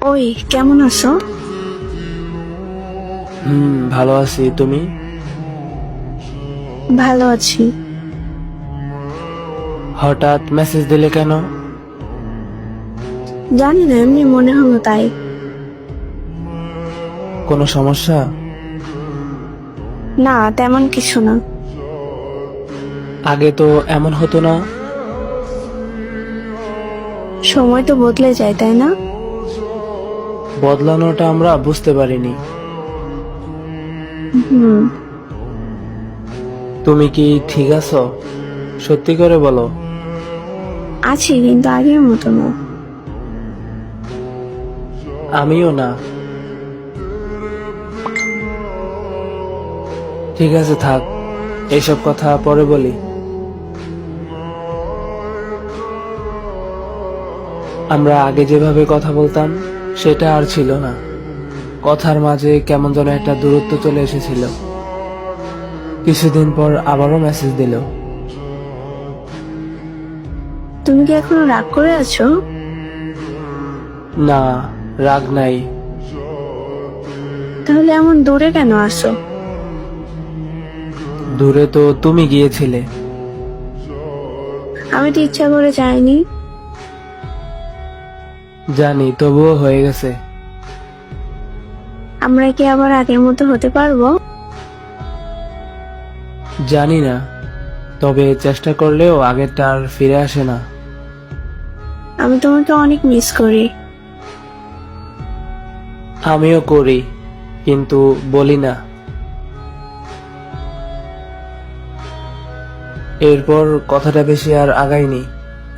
ওই, কেমন আছো? ভালো আছি। তুমি? ভালো আছি। হঠাৎ মেসেজ দিলে কেন? জানি না, এমনি মনে হলো তাই। কোনো সমস্যা? না, তেমন কিছু না। আগে তো এমন হতো না। সময় তো বদলে যায়, তাই না? বদলানোটা আমরা বুঝতে পারিনি। হুম। তুমি কি ঠিক আছো? সত্যি করে বলো। আছি, কিন্তু আগের মতো না। আমিও না। ঠিক আছে, থাক, এইসব কথা পরে বলি। আমরা আগে যেভাবে কথা বলতাম সেটা আর ছিল না। কথার মাঝে কেমন যেন একটা দূরত্ব চলে এসেছিল। কিছুদিন পর আবারও মেসেজ দিল। তুমি কি এখনো রাগ করে আছো? না, রাগ নাই। তাহলে এমন দূরে কেন আসো? দূরে তো তুমি গিয়েছিলে। আমি তো ইচ্ছা করে যাইনি। জানি, তবুও হয়ে গেছে। আমরা কি আবার আগের মতো হতে পারবো? জানি না, তবে চেষ্টা করলেও আগেরটা আর ফিরে আসে না। আমি তোমাকে অনেক মিস করি। আমিও করি, কিন্তু বলি না। এরপর কথাটা বেশি আর আগায়নি।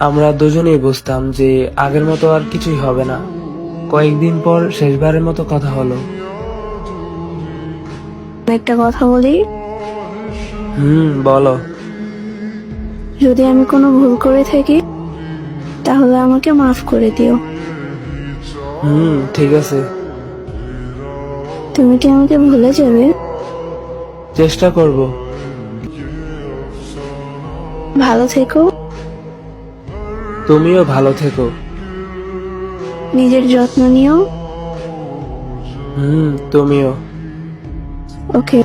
আমরা দুজনেই বুঝতাম যে আগের মতো আর কিছুই হবে না। কয়েকদিন পর শেষবারের মতো কথা হলো। একটা কথা বলি, বলো। যদি আমি কোনো ভুল করে থাকি তাহলে আমাকে মাফ করে দিও। ঠিক আছে। তুমি কি আমাকে ভুলে যাবে? চেষ্টা করব। ভালো থেকো। তুমিও ভালো থেকো। নিজের যত্ন নিও। তুমিও। ওকে।